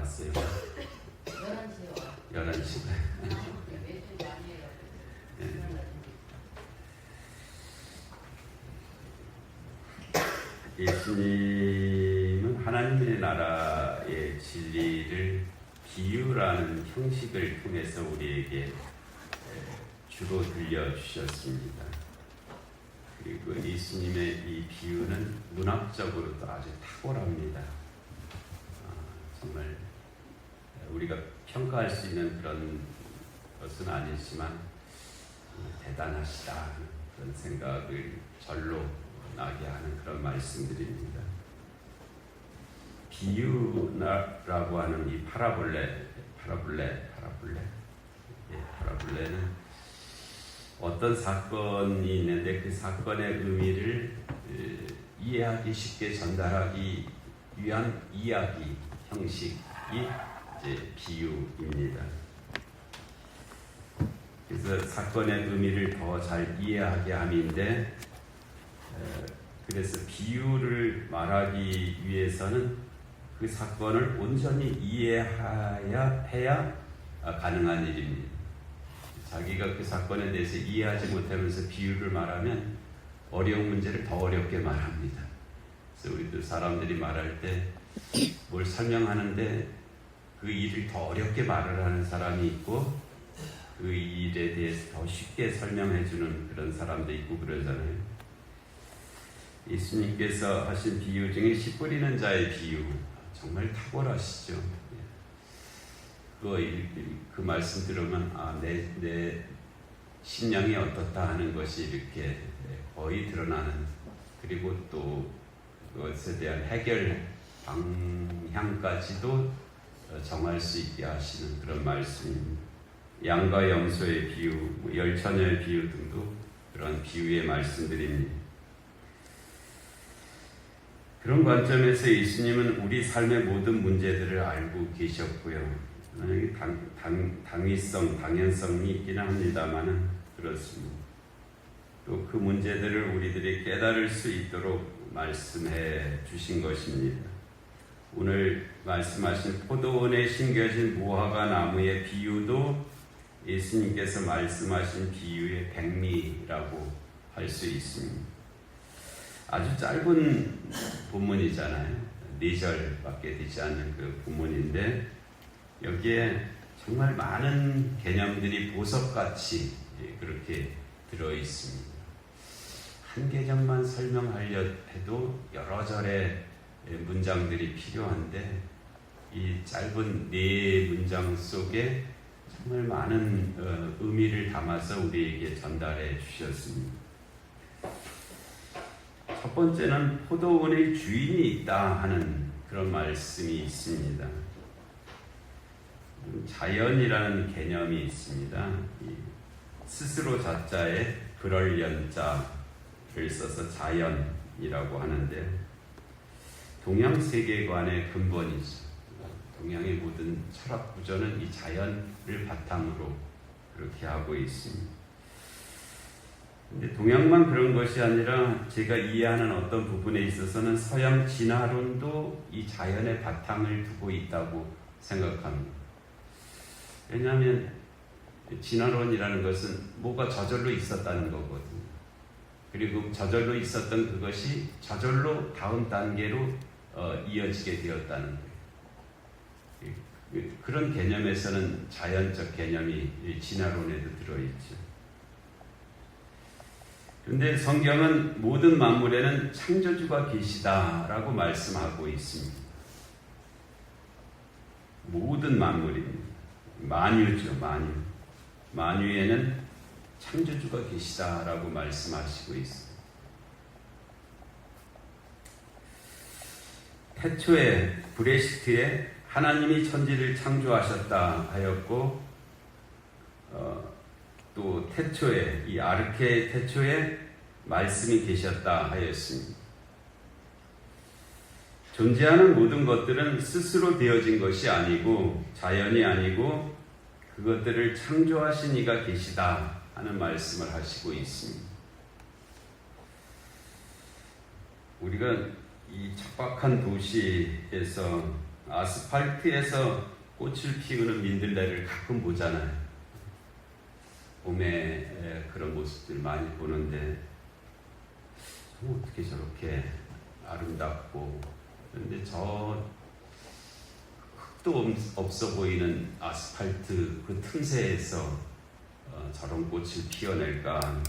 나왔어요? 11시요. 11시. 매주 아니에요. 예수님은 하나님의 나라의 진리를 비유라는 형식을 통해서 우리에게 주로 들려주셨습니다. 그리고 예수님의 이 비유는 문학적으로도 아주 탁월합니다. 정말 우리가 평가할 수 있는 그런 것은 아니지만 대단하시다 그런 생각을 절로 나게 하는 그런 말씀들입니다. 비유라고 하는 이 파라볼레는 어떤 사건이 있는데 그 사건의 의미를 이해하기 쉽게 전달하기 위한 이야기 형식이 이제 비유입니다. 그래서 사건의 의미를 더 잘 이해하게 함인데, 그래서 비유를 말하기 위해서는 그 사건을 온전히 이해해야 가능한 일입니다. 자기가 그 사건에 대해서 이해하지 못하면서 비유를 말하면 어려운 문제를 더 어렵게 말합니다. 그래서 우리도 사람들이 말할 때 뭘 설명하는데 그 일을 더 어렵게 말을 하는 사람이 있고 그 일에 대해서 더 쉽게 설명해주는 그런 사람도 있고 그러잖아요. 예수님께서 하신 비유 중에 씨 뿌리는 자의 비유 정말 탁월하시죠. 그 말씀 들으면 내 심령이 어떻다 하는 것이 이렇게 거의 드러나는, 그리고 또 그것에 대한 해결 방향까지도 정할 수 있게 하시는 그런 말씀입니다. 양과 염소의 비유, 열처녀의 비유 등도 그런 비유의 말씀들입니다. 그런 관점에서 예수님은 우리 삶의 모든 문제들을 알고 계셨고요. 당연성이 있기는 합니다만은 그렇습니다. 또 그 문제들을 우리들이 깨달을 수 있도록 말씀해 주신 것입니다. 오늘 말씀하신 포도원에 심겨진 무화과 나무의 비유도 예수님께서 말씀하신 비유의 백미라고 할 수 있습니다. 아주 짧은 본문이잖아요. 4절밖에 되지 않는 그 본문인데 여기에 정말 많은 개념들이 보석같이 그렇게 들어있습니다. 한 개념만 설명하려 해도 여러 절의 문장들이 필요한데 이 짧은 4문장 속에 정말 많은 의미를 담아서 우리에게 전달해 주셨습니다. 첫 번째는 포도원의 주인이 있다 하는 그런 말씀이 있습니다. 자연이라는 개념이 있습니다. 스스로 자자에 그럴 연자를 써서 자연이라고 하는데 동양 세계관의 근본이죠. 동양의 모든 철학 구조는 이 자연을 바탕으로 그렇게 하고 있습니다. 근데 동양만 그런 것이 아니라 제가 이해하는 어떤 부분에 있어서는 서양 진화론도 이 자연의 바탕을 두고 있다고 생각합니다. 왜냐하면 진화론이라는 것은 뭐가 저절로 있었다는 거거든요. 그리고 저절로 있었던 그것이 저절로 다음 단계로 이어지게 되었다는 거예요. 그런 개념에서는 자연적 개념이 진화론에도 들어있죠. 그런데 성경은 모든 만물에는 창조주가 계시다라고 말씀하고 있습니다. 모든 만물입니다. 만유죠, 만유. 만유에는 창조주가 계시다라고 말씀하시고 있습니다. 태초에 브레시트에 하나님이 천지를 창조하셨다 하였고 또 태초에 이 아르케의 태초에 말씀이 계셨다 하였습니다. 존재하는 모든 것들은 스스로 되어진 것이 아니고 자연이 아니고 그것들을 창조하신 이가 계시다 하는 말씀을 하시고 있습니다. 우리가 이 척박한 도시에서 아스팔트에서 꽃을 피우는 민들레를 가끔 보잖아요. 봄에 그런 모습들 많이 보는데 어떻게 저렇게 아름답고, 그런데 저 흙도 없어 보이는 아스팔트 그 틈새에서 저런 꽃을 피워낼까.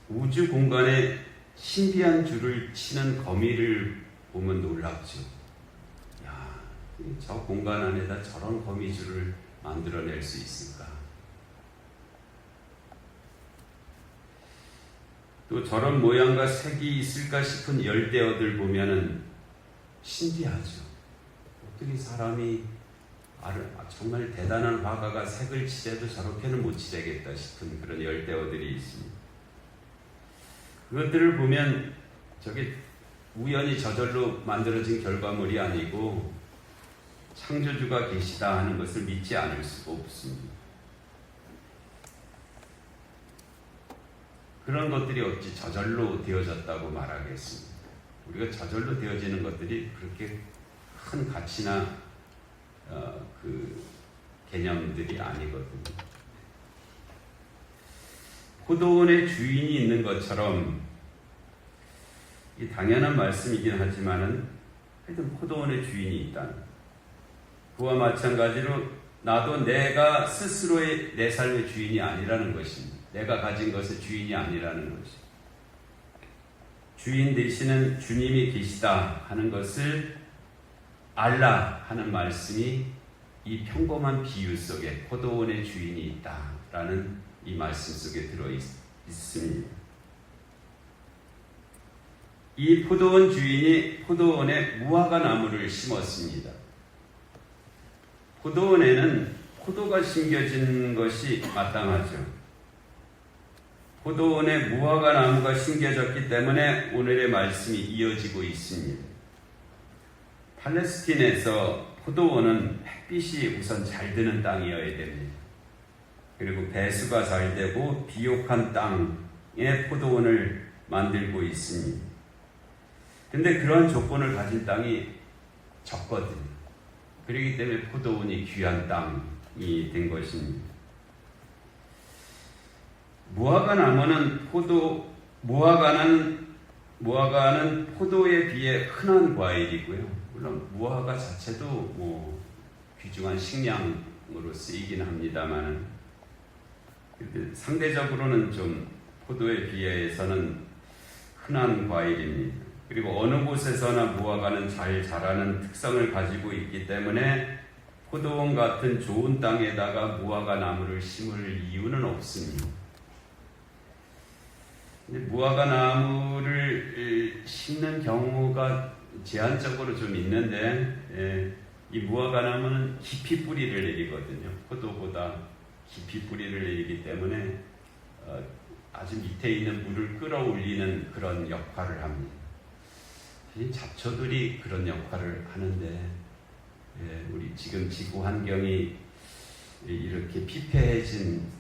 우주 공간에 신비한 줄을 치는 거미를 보면 놀랍죠. 야, 저 공간 안에다 저런 거미줄을 만들어낼 수 있을까? 또 저런 모양과 색이 있을까 싶은 열대어들 보면은 신기하죠. 어떻게 사람이 정말 대단한 화가가 색을 칠해도 저렇게는 못 칠하겠다 싶은 그런 열대어들이 있습니다. 그것들을 보면 저게 우연히 저절로 만들어진 결과물이 아니고 창조주가 계시다 하는 것을 믿지 않을 수가 없습니다. 그런 것들이 어찌 저절로 되어졌다고 말하겠습니다. 우리가 저절로 되어지는 것들이 그렇게 큰 가치나 그 개념들이 아니거든요. 포도원의 주인이 있는 것처럼, 이 당연한 말씀이긴 하지만은 하여튼 포도원의 주인이 있다는, 그와 마찬가지로 나도 내가 스스로의 내 삶의 주인이 아니라는 것입니다. 내가 가진 것의 주인이 아니라는 것입니다. 주인 되시는 주님이 계시다 하는 것을 알라 하는 말씀이 이 평범한 비유 속에 포도원의 주인이 있다라는 이 말씀 속에 들어 있습니다. 이 포도원 주인이 포도원에 무화과 나무를 심었습니다. 포도원에는 포도가 심겨진 것이 마땅하죠. 포도원에 무화과 나무가 심겨졌기 때문에 오늘의 말씀이 이어지고 있습니다. 팔레스틴에서 포도원은 햇빛이 우선 잘 드는 땅이어야 됩니다. 그리고 배수가 잘 되고 비옥한 땅에 포도원을 만들고 있습니다. 근데 그런 조건을 가진 땅이 적거든요. 그렇기 때문에 포도원이 귀한 땅이 된 것입니다. 무화과 나무는 무화과는 포도에 비해 흔한 과일이고요. 물론 무화과 자체도 귀중한 식량으로 쓰이긴 합니다만, 상대적으로는 좀 포도에 비해서는 흔한 과일입니다. 그리고 어느 곳에서나 무화과는 잘 자라는 특성을 가지고 있기 때문에 포도원 같은 좋은 땅에다가 무화과 나무를 심을 이유는 없습니다. 무화과 나무를 심는 경우가 제한적으로 좀 있는데, 이 무화과 나무는 깊이 뿌리를 내리거든요. 포도보다 깊이 뿌리를 내리기 때문에 아주 밑에 있는 물을 끌어올리는 그런 역할을 합니다. 잡초들이 그런 역할을 하는데, 우리 지금 지구 환경이 이렇게 피폐해진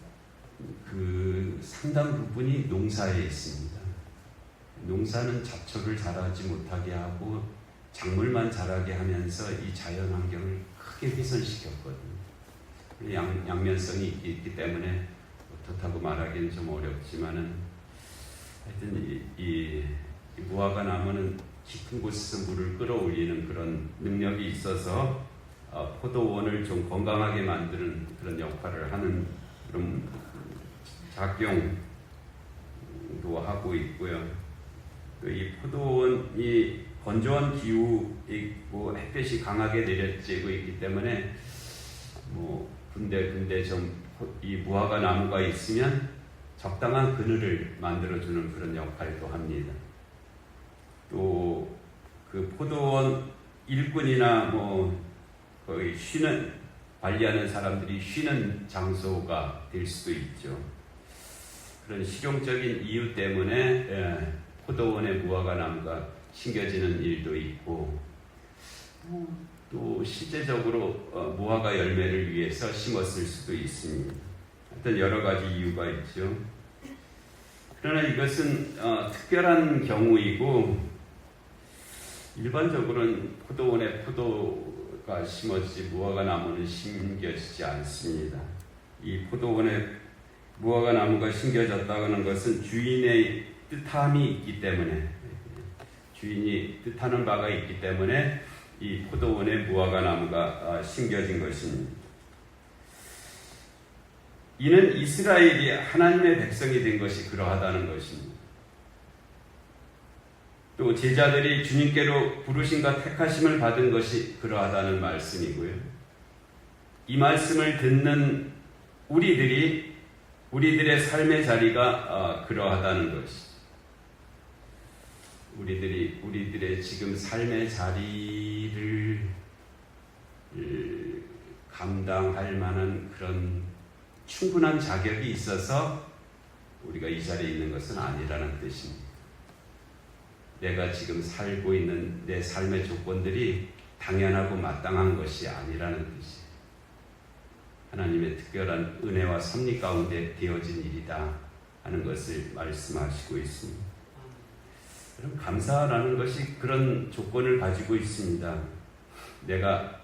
그 상당 부분이 농사에 있습니다. 농사는 잡초를 자라지 못하게 하고 작물만 자라게 하면서 이 자연 환경을 크게 훼손시켰거든요. 양면성이 있기 때문에 어떻다고 말하기는 좀 어렵지만은, 하여튼 이 무화과 나무는 깊은 곳에서 물을 끌어올리는 그런 능력이 있어서 포도원을 좀 건강하게 만드는 그런 역할을 하는 그런 작용도 하고 있고요. 이 포도원이 건조한 기후이고 햇볕이 강하게 내려지고 있기 때문에 군데 좀 이 무화과 나무가 있으면 적당한 그늘을 만들어주는 그런 역할도 합니다. 또 그 포도원 일꾼이나 거의 관리하는 사람들이 쉬는 장소가 될 수도 있죠. 그런 실용적인 이유 때문에 포도원에 무화과 나무가 심겨지는 일도 있고, 또 실제적으로 무화과 열매를 위해서 심었을 수도 있습니다. 하여튼 여러 가지 이유가 있죠. 그러나 이것은 특별한 경우이고, 일반적으로는 포도원에 포도가 심어지지 무화과 나무는 심겨지지 않습니다. 이 포도원에 무화과 나무가 심겨졌다는 것은 주인의 뜻함이 있기 때문에, 주인이 뜻하는 바가 있기 때문에 이 포도원에 무화과 나무가 심겨진 것입니다. 이는 이스라엘이 하나님의 백성이 된 것이 그러하다는 것입니다. 또 제자들이 주님께로 부르심과 택하심을 받은 것이 그러하다는 말씀이고요. 이 말씀을 듣는 우리들의 삶의 자리가 그러하다는 것이죠. 우리들의 지금 삶의 자리를 감당할 만한 그런 충분한 자격이 있어서 우리가 이 자리에 있는 것은 아니라는 뜻입니다. 내가 지금 살고 있는 내 삶의 조건들이 당연하고 마땅한 것이 아니라는 뜻이에요. 하나님의 특별한 은혜와 섭리 가운데 되어진 일이다 하는 것을 말씀하시고 있습니다. 그럼 감사라는 것이 그런 조건을 가지고 있습니다. 내가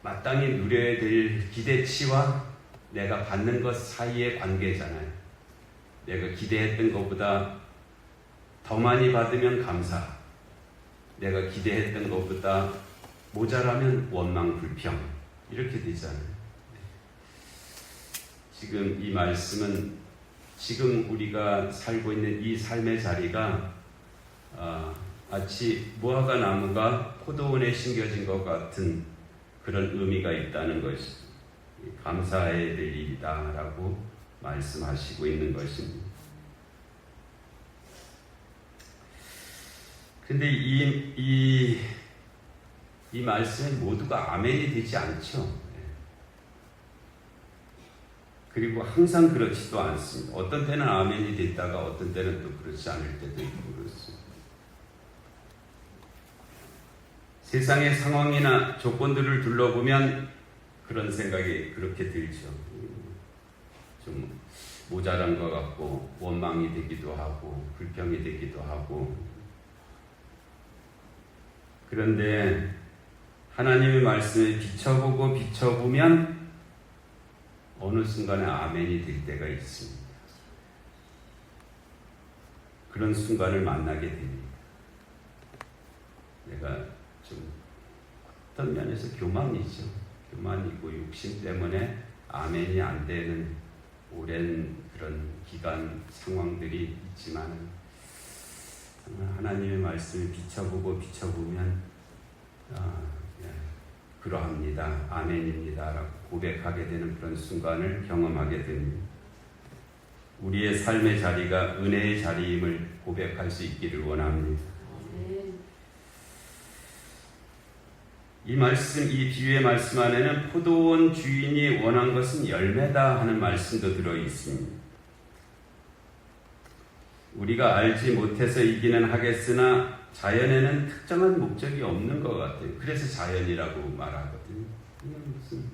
마땅히 누려야 될 기대치와 내가 받는 것 사이의 관계잖아요. 내가 기대했던 것보다 더 많이 받으면 감사, 내가 기대했던 것보다 모자라면 원망, 불평, 이렇게 되잖아요. 지금 이 말씀은 지금 우리가 살고 있는 이 삶의 자리가 마치 무화과 나무가 포도원에 심겨진 것 같은 그런 의미가 있다는 것이 감사해야 될 일이다라고 말씀하시고 있는 것입니다. 근데 이 말씀에 모두가 아멘이 되지 않죠. 그리고 항상 그렇지도 않습니다. 어떤 때는 아멘이 됐다가 어떤 때는 또 그렇지 않을 때도 있고 그렇습니다. 세상의 상황이나 조건들을 둘러보면 그런 생각이 그렇게 들죠. 좀 모자란 것 같고 원망이 되기도 하고 불평이 되기도 하고. 그런데 하나님의 말씀에 비춰보면 어느 순간에 아멘이 될 때가 있습니다. 그런 순간을 만나게 됩니다. 내가 좀 어떤 면에서 교만이죠. 교만이고 욕심 때문에 아멘이 안 되는 오랜 그런 기간 상황들이 있지만 하나님의 말씀을 비춰보면 그러합니다. 아멘입니다. 라고 고백하게 되는 그런 순간을 경험하게 됩니다. 우리의 삶의 자리가 은혜의 자리임을 고백할 수 있기를 원합니다. 이 말씀, 이 비유의 말씀 안에는 포도원 주인이 원한 것은 열매다 하는 말씀도 들어 있습니다. 우리가 알지 못해서 이기는 하겠으나 자연에는 특정한 목적이 없는 것 같아요. 그래서 자연이라고 말하거든요. 이건 무슨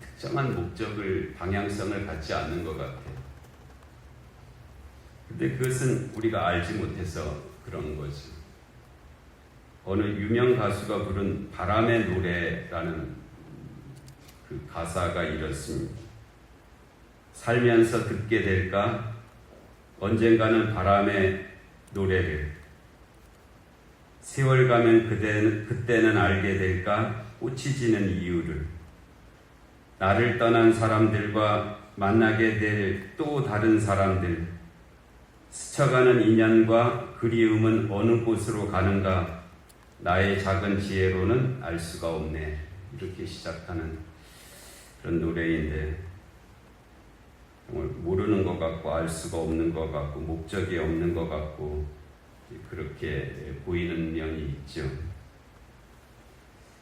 특정한 목적을, 방향성을 갖지 않는 것 같아요. 근데 그것은 우리가 알지 못해서 그런 거죠. 어느 유명 가수가 부른 바람의 노래라는 그 가사가 이렇습니다. 살면서 듣게 될까? 언젠가는 바람의 노래를. 세월 가면 그때는 알게 될까? 꽃이 지는 이유를. 나를 떠난 사람들과 만나게 될 또 다른 사람들. 스쳐가는 인연과 그리움은 어느 곳으로 가는가? 나의 작은 지혜로는 알 수가 없네. 이렇게 시작하는 그런 노래인데 정말 모르는 것 같고 알 수가 없는 것 같고 목적이 없는 것 같고 그렇게 보이는 면이 있죠.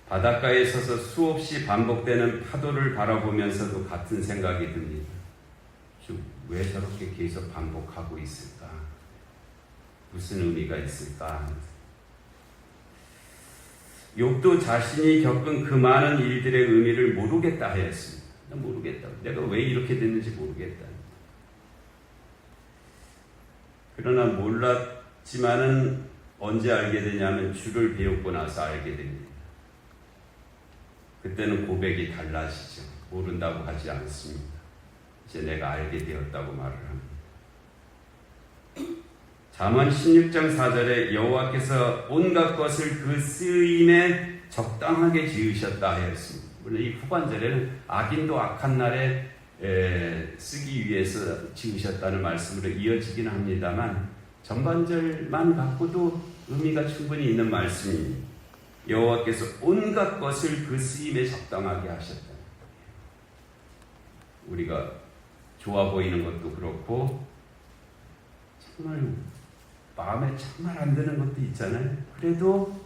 바닷가에 서서 수없이 반복되는 파도를 바라보면서도 같은 생각이 듭니다. 왜 저렇게 계속 반복하고 있을까? 무슨 의미가 있을까? 욥도 자신이 겪은 그 많은 일들의 의미를 모르겠다 하였습니다. 모르겠다. 내가 왜 이렇게 됐는지 모르겠다. 그러나 몰랐지만은 언제 알게 되냐면 주를 배우고 나서 알게 됩니다. 그때는 고백이 달라지죠. 모른다고 하지 않습니다. 이제 내가 알게 되었다고 말을 합니다. 잠언 16장 4절에 여호와께서 온갖 것을 그 쓰임에 적당하게 지으셨다 하였습니다. 물론 이 후반절에는 악인도 악한 날에 쓰기 위해서 지으셨다는 말씀으로 이어지긴 합니다만 전반절만 갖고도 의미가 충분히 있는 말씀입니다. 여호와께서 온갖 것을 그 쓰임에 적당하게 하셨다. 우리가 좋아 보이는 것도 그렇고 정말 마음에 정말 안 드는 것도 있잖아요. 그래도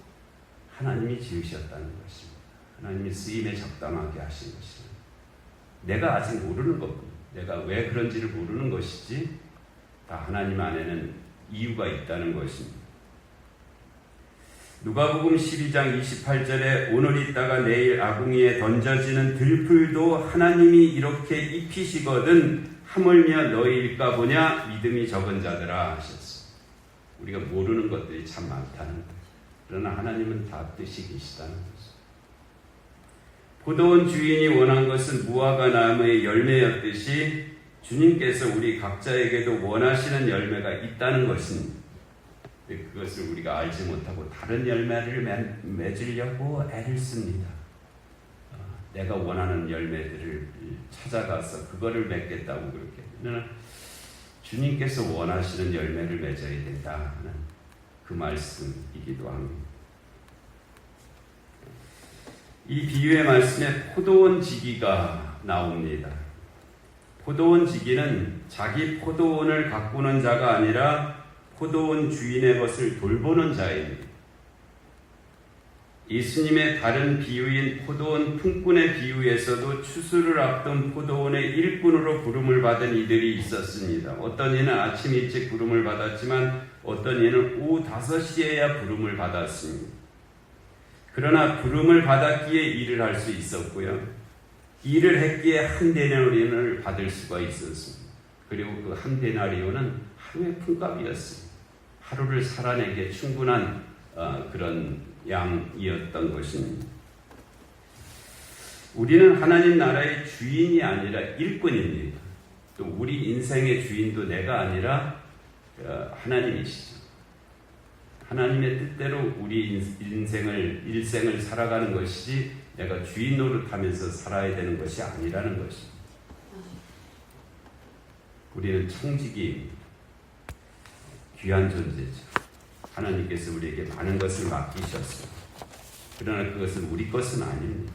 하나님이 지으셨다는 것입니다. 하나님이 쓰임에 적당하게 하신 것입니다. 내가 아직 모르는 것뿐, 내가 왜 그런지를 모르는 것이지 다 하나님 안에는 이유가 있다는 것입니다. 누가복음 12장 28절에 오늘 있다가 내일 아궁이에 던져지는 들풀도 하나님이 이렇게 입히시거든 하물며 너희일까 보냐 믿음이 적은 자들아 하셨습니다. 우리가 모르는 것들이 참 많다는 거죠. 그러나 하나님은 다 뜻이 계시다는 거죠. 포도원 주인이 원한 것은 무화과 나무의 열매였듯이 주님께서 우리 각자에게도 원하시는 열매가 있다는 것입니다. 그것을 우리가 알지 못하고 다른 열매를 맺으려고 애를 씁니다. 내가 원하는 열매들을 찾아가서 그거를 맺겠다고 그렇게. 그러나 주님께서 원하시는 열매를 맺어야 된다 하는 그 말씀이기도 합니다. 이 비유의 말씀에 포도원 지기가 나옵니다. 포도원 지기는 자기 포도원을 가꾸는 자가 아니라 포도원 주인의 것을 돌보는 자입니다. 예수님의 다른 비유인 포도원 품꾼의 비유에서도 추수를 앞둔 포도원의 일꾼으로 부름을 받은 이들이 있었습니다. 어떤 이는 아침 일찍 부름을 받았지만 어떤 이는 오후 5시에야 부름을 받았습니다. 그러나 부름을 받았기에 일을 할 수 있었고요. 일을 했기에 한 데나리온을 받을 수가 있었습니다. 그리고 그 한 데나리온은 하루의 품값이었습니다. 하루를 살아내기에 충분한 그런 양이었던 것입니다. 우리는 하나님 나라의 주인이 아니라 일꾼입니다. 또 우리 인생의 주인도 내가 아니라 하나님이시죠. 하나님의 뜻대로 우리 일생을 살아가는 것이지 내가 주인 노릇하면서 살아야 되는 것이 아니라는 것입니다. 우리는 청지기입니다. 귀한 존재죠. 하나님께서 우리에게 많은 것을 맡기셨어요. 그러나 그것은 우리 것은 아닙니다.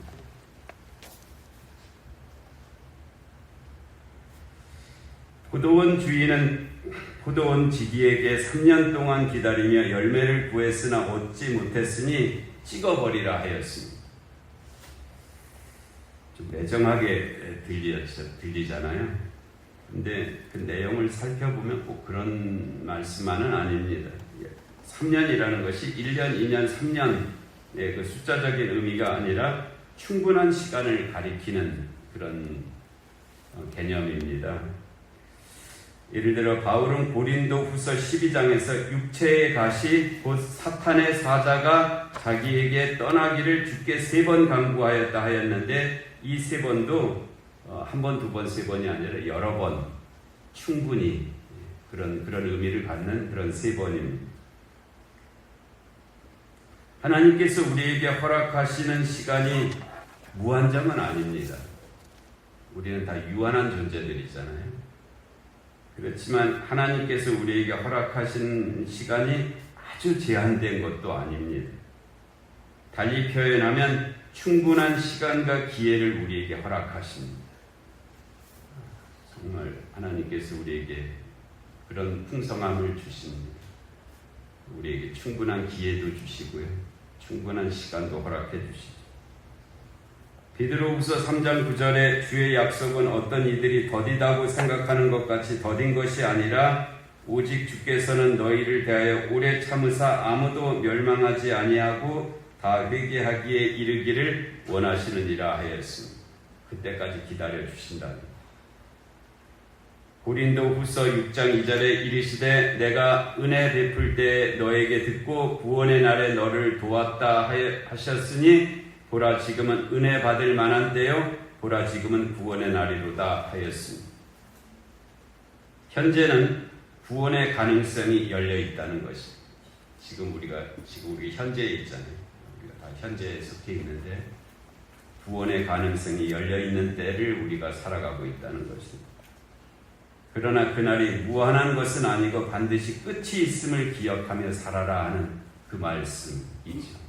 포도원 주인은 포도원 지기에게 3년 동안 기다리며 열매를 구했으나 얻지 못했으니 찍어버리라 하였습니다. 좀 매정하게 들리잖아요. 근데 그 내용을 살펴보면 꼭 그런 말씀만은 아닙니다. 3년이라는 것이 1년, 2년, 3년의 그 숫자적인 의미가 아니라 충분한 시간을 가리키는 그런 개념입니다. 예를 들어 바울은 고린도 후서 12장에서 육체의 가시 곧 사탄의 사자가 자기에게 떠나기를 주께 3번 강구하였다 하였는데 이 3번도 한 번, 두 번, 3번이 아니라 여러 번 충분히 그런 의미를 갖는 그런 3번입니다. 하나님께서 우리에게 허락하시는 시간이 무한정은 아닙니다. 우리는 다 유한한 존재들이잖아요. 그렇지만 하나님께서 우리에게 허락하신 시간이 아주 제한된 것도 아닙니다. 달리 표현하면 충분한 시간과 기회를 우리에게 허락하십니다. 정말 하나님께서 우리에게 그런 풍성함을 주십니다. 우리에게 충분한 기회도 주시고요. 충분한 시간도 허락해 주시죠. 베드로후서 3장 9절에 주의 약속은 어떤 이들이 더디다고 생각하는 것 같이 더딘 것이 아니라 오직 주께서는 너희를 대하여 오래 참으사 아무도 멸망하지 아니하고 다 회개하기에 이르기를 원하시느니라 하였습니다. 그때까지 기다려 주신다는 고린도 후서 6장 2절에 이르시되 내가 은혜 베풀 때 너에게 듣고 구원의 날에 너를 도왔다 하셨으니 보라 지금은 은혜 받을 만한 때요 보라 지금은 구원의 날이로다 하였습니다. 현재는 구원의 가능성이 열려 있다는 것입니다. 지금 우리 현재에 있잖아요. 우리가 다 현재에 속해 있는데 구원의 가능성이 열려 있는 때를 우리가 살아가고 있다는 것입니다. 그러나 그날이 무한한 것은 아니고 반드시 끝이 있음을 기억하며 살아라 하는 그 말씀이죠.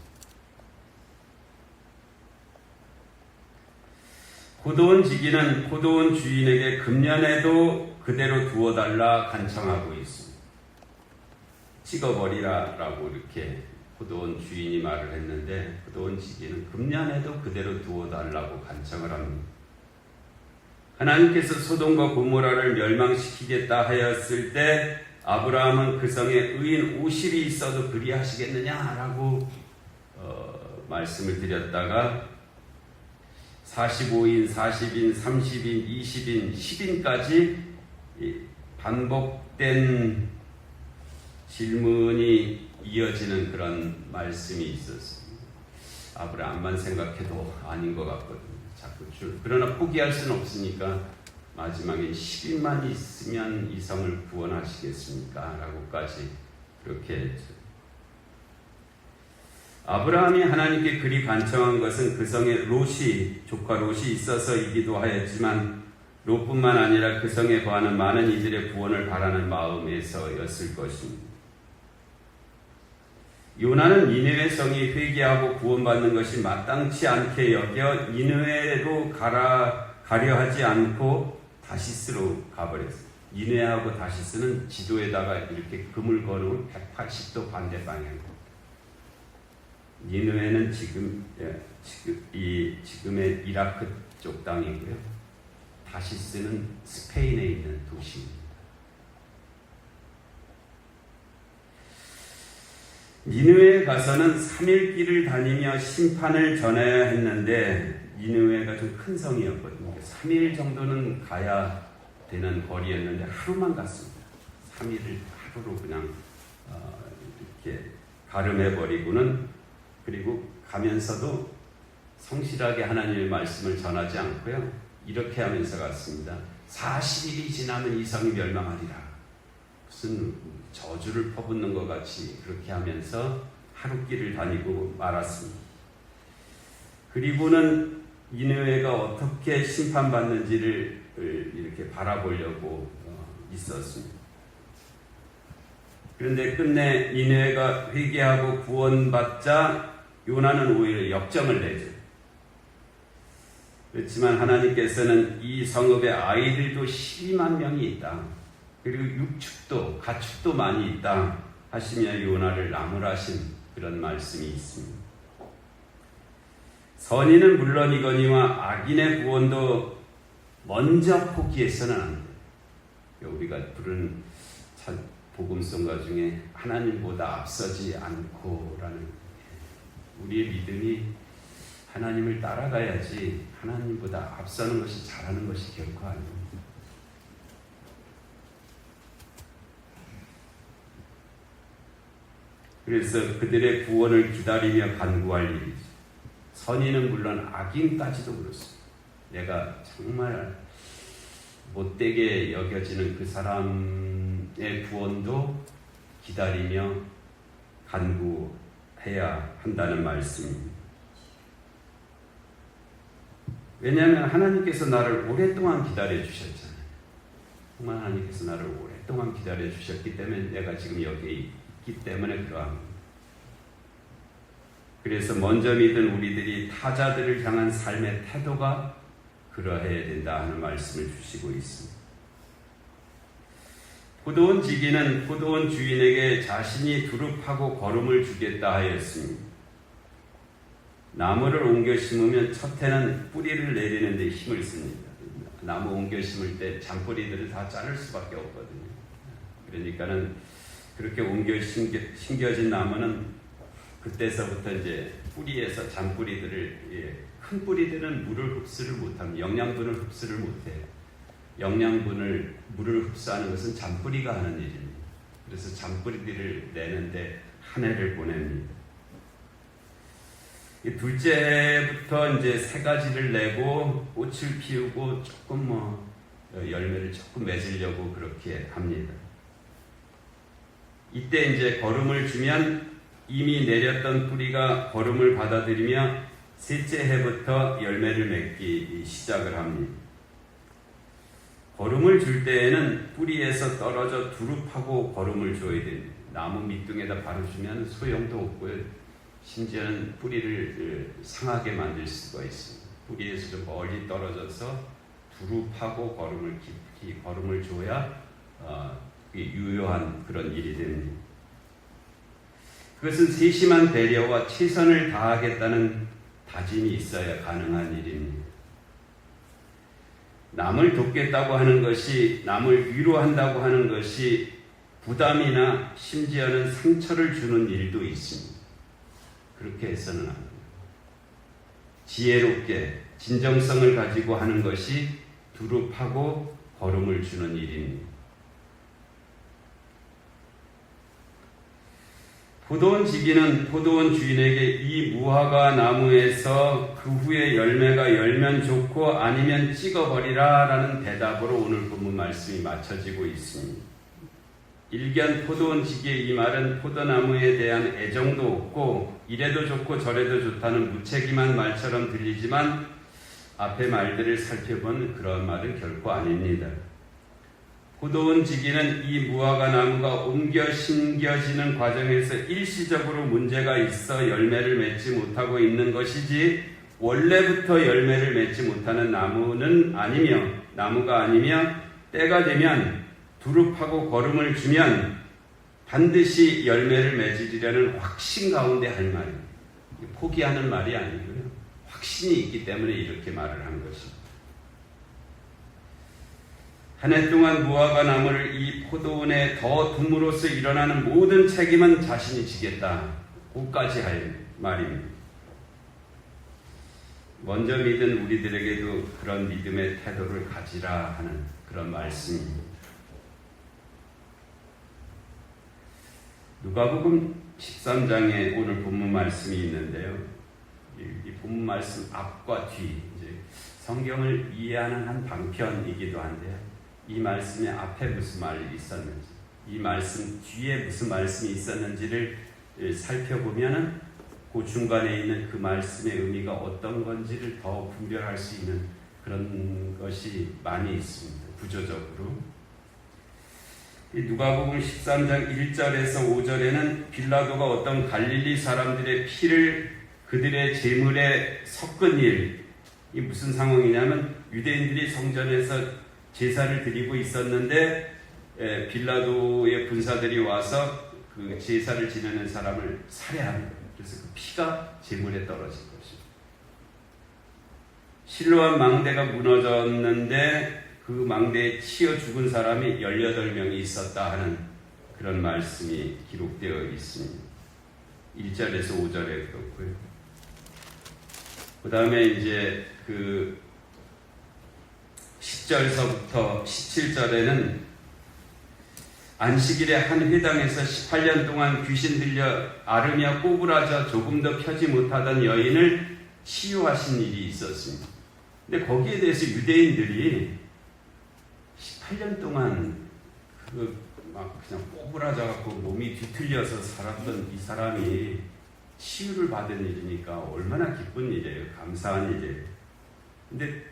고도원 지기는 고도원 주인에게 금년에도 그대로 두어달라 간청하고 있습니다. 찍어버리라라고 이렇게 고도원 주인이 말을 했는데 고도원 지기는 금년에도 그대로 두어달라고 간청을 합니다. 하나님께서 소돔과 고모라를 멸망시키겠다 하였을 때 아브라함은 그 성에 의인 50이 있어도 그리하시겠느냐라고 말씀을 드렸다가 45인, 40인, 30인, 20인, 10인까지 반복된 질문이 이어지는 그런 말씀이 있었습니다. 아브라함만 생각해도 아닌 것 같거든요. 그러나 포기할 수는 없으니까 마지막에 10인만 있으면 이 성을 구원하시겠습니까? 라고까지 그렇게 했죠. 아브라함이 하나님께 그리 간청한 것은 그 성에 조카 롯이 있어서이기도 하였지만 롯뿐만 아니라 그 성에 거하는 많은 이들의 구원을 바라는 마음에서였을 것입니다. 요나는 니느웨 성이 회개하고 구원받는 것이 마땅치 않게 여겨 니느웨로 가려 하지 않고 다시스로 가버렸어요. 니느웨하고 다시스는 지도에다가 이렇게 금을 거는 180도 반대 방향. 니느웨는 지금의 이라크 쪽 땅이고요. 다시스는 스페인에 있는 도시입니다. 니느웨에 가서는 3일 길을 다니며 심판을 전해야 했는데 니느웨가 좀 큰 성이었거든요. 3일 정도는 가야 되는 거리였는데 하루만 갔습니다. 3일을 하루로 그냥 이렇게 가름해버리고는 그리고 가면서도 성실하게 하나님의 말씀을 전하지 않고요. 이렇게 하면서 갔습니다. 40일이 지나면 이 성이 멸망하리라. 무슨 저주를 퍼붓는 것 같이 그렇게 하면서 하루 길을 다니고 말았습니다. 그리고는 니느웨가 어떻게 심판받는지를 이렇게 바라보려고 있었습니다. 그런데 끝내 니느웨가 회개하고 구원받자 요나는 오히려 역정을 내죠. 그렇지만 하나님께서는 이 성읍에 아이들도 12만 명이 있다. 그리고 육축도 가축도 많이 있다 하시며 요나를 나무라신 그런 말씀이 있습니다. 선인은 물론이거니와 악인의 구원도 먼저 포기해서는 안 돼요. 우리가 부른 복음성가 중에 하나님보다 앞서지 않고라는 우리의 믿음이 하나님을 따라가야지 하나님보다 앞서는 것이 잘하는 것이 결코 아닙니다. 그래서 그들의 구원을 기다리며 간구할 일이죠. 선인은 물론 악인까지도 그렇습니다. 내가 정말 못되게 여겨지는 그 사람의 구원도 기다리며 간구해야 한다는 말씀입니다. 왜냐하면 하나님께서 나를 오랫동안 기다려주셨잖아요. 정말 하나님께서 나를 오랫동안 기다려주셨기 때문에 내가 지금 여기에 있기 때문에 그러합니다. 그래서 먼저 믿은 우리들이 타자들을 향한 삶의 태도가 그러해야 된다 하는 말씀을 주시고 있습니다. 고도원 지기는 고도원 주인에게 자신이 두릅하고 거름을 주겠다 하였습니다. 나무를 옮겨 심으면 첫 해는 뿌리를 내리는 데 힘을 씁니다. 나무 옮겨 심을 때 잔뿌리들을 다 자를 수밖에 없거든요. 그러니까는 그렇게 옮겨 심겨진 나무는 그때서부터 이제 뿌리에서 잔뿌리들을 큰 뿌리들은 물을 흡수를 못합니다. 영양분을 흡수를 못해요. 물을 흡수하는 것은 잔뿌리가 하는 일입니다. 그래서 잔뿌리들을 내는데 한 해를 보냅니다. 둘째 해부터 이제 새 가지를 내고 꽃을 피우고 조금 열매를 조금 맺으려고 그렇게 합니다. 이때 이제 거름을 주면 이미 내렸던 뿌리가 거름을 받아들이며 셋째 해부터 열매를 맺기 시작을 합니다. 거름을 줄 때에는 뿌리에서 떨어져 두릅하고 거름을 줘야 됩니다. 나무 밑둥에다 바로 주면 소용도 없고요. 심지어는 뿌리를 상하게 만들 수가 있습니다. 뿌리에서 좀 멀리 떨어져서 두릅하고 거름을 깊이 거름을 줘야 유효한 그런 일이 됩니다. 그것은 세심한 배려와 최선을 다하겠다는 다짐이 있어야 가능한 일입니다. 남을 돕겠다고 하는 것이, 남을 위로한다고 하는 것이 부담이나 심지어는 상처를 주는 일도 있습니다. 그렇게 해서는 안 됩니다. 지혜롭게 진정성을 가지고 하는 것이 두릅하고 거름을 주는 일입니다. 포도원 지기는 포도원 주인에게 이 무화과 나무에서 그 후에 열매가 열면 좋고 아니면 찍어버리라 라는 대답으로 오늘 본문 말씀이 맞춰지고 있습니다. 일견 포도원 지기의 이 말은 포도나무에 대한 애정도 없고 이래도 좋고 저래도 좋다는 무책임한 말처럼 들리지만 앞의 말들을 살펴본 그런 말은 결코 아닙니다. 포도원 지기는 이 무화과 나무가 옮겨 심겨지는 과정에서 일시적으로 문제가 있어 열매를 맺지 못하고 있는 것이지 원래부터 열매를 맺지 못하는 나무가 아니며 때가 되면 두릅하고 거름을 주면 반드시 열매를 맺으리라는 확신 가운데 할 말입니다. 포기하는 말이 아니고요. 확신이 있기 때문에 이렇게 말을 한 것입니다. 한 해 동안 무화과 나무를 이 포도원에 더 둠으로써 일어나는 모든 책임은 자신이 지겠다. 고까지 할 말입니다. 먼저 믿은 우리들에게도 그런 믿음의 태도를 가지라 하는 그런 말씀입니다. 누가복음 13장에 오늘 본문 말씀이 있는데요. 이 본문 말씀 앞과 뒤, 이제 성경을 이해하는 한 방편이기도 한데요. 이 말씀의 앞에 무슨 말이 있었는지, 이 말씀 뒤에 무슨 말씀이 있었는지를 살펴보면은 그 중간에 있는 그 말씀의 의미가 어떤 건지를 더 분별할 수 있는 그런 것이 많이 있습니다. 구조적으로. 누가복음 13장 1절에서 5절에는 빌라도가 어떤 갈릴리 사람들의 피를 그들의 제물에 섞은 일, 이 무슨 상황이냐면 유대인들이 성전에서 제사를 드리고 있었는데 빌라도의 군사들이 와서 그 제사를 지내는 사람을 살해합니다. 그래서 그 피가 제물에 떨어진 것입니다. 실로암 망대가 무너졌는데 그 망대에 치여 죽은 사람이 18명이 있었다 하는 그런 말씀이 기록되어 있습니다. 1절에서 5절에 그렇고요. 그 다음에 이제 그 10절서부터 17절에는 안식일에 한 회당에서 18년 동안 귀신 들려 앓으며 꼬부라져 조금 더 펴지 못하던 여인을 치유하신 일이 있었습니다. 근데 거기에 대해서 유대인들이 18년 동안 막 그냥 꼬부라져갖고 몸이 뒤틀려서 살았던 이 사람이 치유를 받은 일이니까 얼마나 기쁜 일이에요. 감사한 일이에요. 근데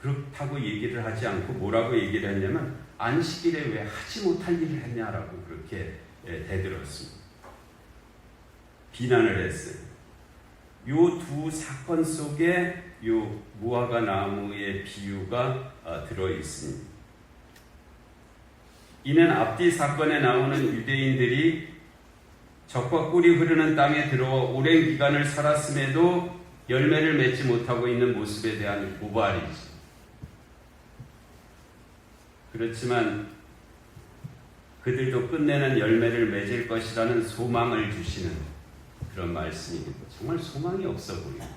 그렇다고 얘기를 하지 않고 뭐라고 얘기를 했냐면 안식일에 왜 하지 못할 일을 했냐라고 그렇게 대들었습니다. 비난을 했어요. 요 두 사건 속에 요 무화과 나무의 비유가 들어 있습니다. 이는 앞뒤 사건에 나오는 유대인들이 젖과 꿀이 흐르는 땅에 들어와 오랜 기간을 살았음에도 열매를 맺지 못하고 있는 모습에 대한 고발이죠. 그렇지만 그들도 끝내는 열매를 맺을 것이라는 소망을 주시는 그런 말씀입니다. 정말 소망이 없어 보입니다.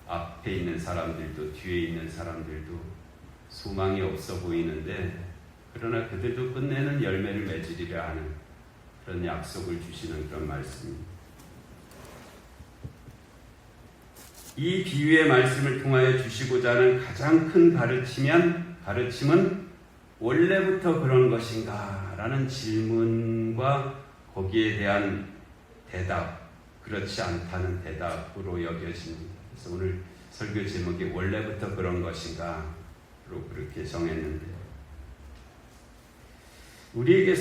앞에 있는 사람들도 뒤에 있는 사람들도 소망이 없어 보이는데 그러나 그들도 끝내는 열매를 맺으리라 하는 그런 약속을 주시는 그런 말씀입니다. 이 비유의 말씀을 통하여 주시고자 하는 가장 큰 가르침은 원래부터 그런 것인가? 라는 질문과 거기에 대한 대답, 그렇지 않다는 대답으로 여겨집니다. 그래서 오늘 설교 제목이 원래부터 그런 것인가? 로 그렇게 정했는데, 우리에게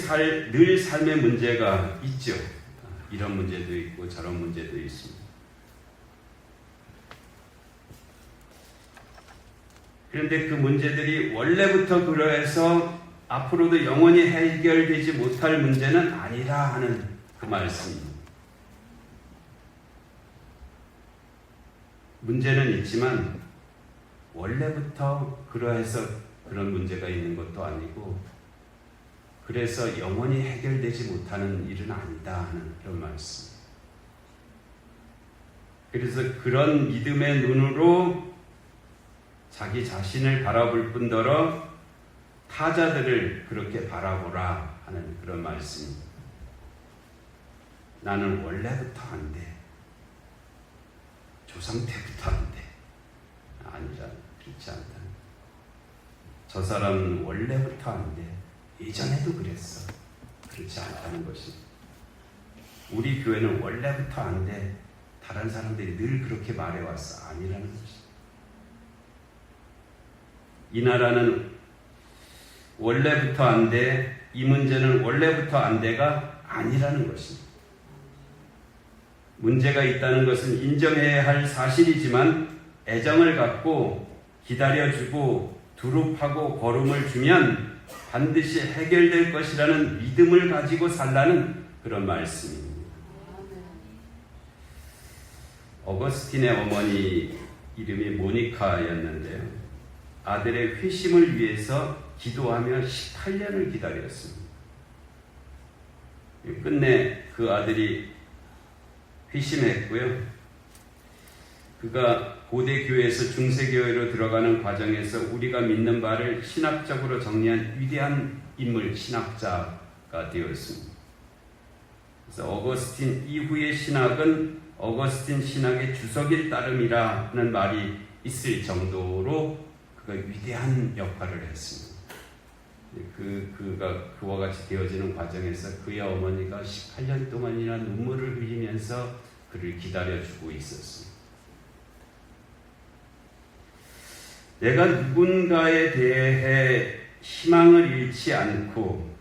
늘 삶의 문제가 있죠. 이런 문제도 있고 저런 문제도 있습니다. 그런데 그 문제들이 원래부터 그러해서 앞으로도 영원히 해결되지 못할 문제는 아니라 하는 그 말씀입니다. 문제는 있지만 원래부터 그러해서 그런 문제가 있는 것도 아니고 그래서 영원히 해결되지 못하는 일은 아니다 하는 그런 말씀. 그래서 그런 믿음의 눈으로 자기 자신을 바라볼 뿐더러 타자들을 그렇게 바라보라 하는 그런 말씀입니다. 나는 원래부터 안 돼. 조상 때부터 안 돼. 아니라 그렇지 않다. 저 사람은 원래부터 안 돼. 예전에도 그랬어. 그렇지 않다는 것입니다. 우리 교회는 원래부터 안 돼. 다른 사람들이 늘 그렇게 말해왔어. 아니라는 것입니다. 이 나라는 원래부터 안 돼, 이 문제는 원래부터 안 돼가 아니라는 것입니다. 문제가 있다는 것은 인정해야 할 사실이지만 애정을 갖고 기다려주고 두릅하고 걸음을 주면 반드시 해결될 것이라는 믿음을 가지고 살라는 그런 말씀입니다. 어거스틴의 어머니 이름이 모니카였는데요. 아들의 회심을 위해서 기도하며 18년을 기다렸습니다. 끝내 그 아들이 회심했고요. 그가 고대 교회에서 중세 교회로 들어가는 과정에서 우리가 믿는 바를 신학적으로 정리한 위대한 인물, 신학자가 되었습니다. 그래서 어거스틴 이후의 신학은 어거스틴 신학의 주석일 따름이라는 말이 있을 정도로 그가 위대한 역할을 했습니다. 그와 같이 되어지는 과정에서 그의 어머니가 18년 동안이나 눈물을 흘리면서 그를 기다려주고 있었습니다. 내가 누군가에 대해 희망을 잃지 않고,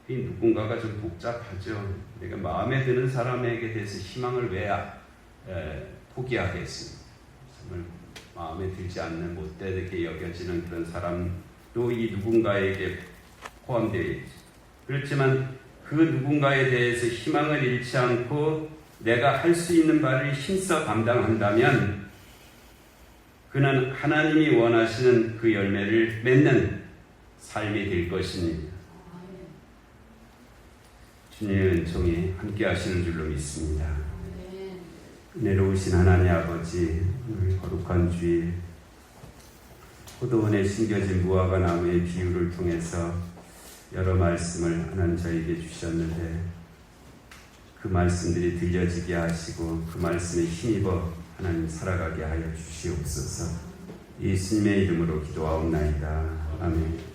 이 누군가가 좀 복잡하죠. 내가 마음에 드는 사람에게 대해서 희망을 왜 포기하겠습니까? 정말 마음에 들지 않는 못되게 여겨지는 그런 사람도 이 누군가에게 포함되어 있죠. 그렇지만 그 누군가에 대해서 희망을 잃지 않고 내가 할 수 있는 바를 힘써 감당한다면 그는 하나님이 원하시는 그 열매를 맺는 삶이 될 것입니다. 주님의 은총이 함께 하시는 줄로 믿습니다. 은혜로우신 하나님 아버지, 오늘 거룩한 주일 포도원에 심겨진 무화과 나무의 비유를 통해서 여러 말씀을 하나님 저에게 주셨는데 그 말씀들이 들려지게 하시고 그 말씀에 힘입어 하나님 살아가게 하여 주시옵소서. 예수님의 이름으로 기도하옵나이다. 아멘.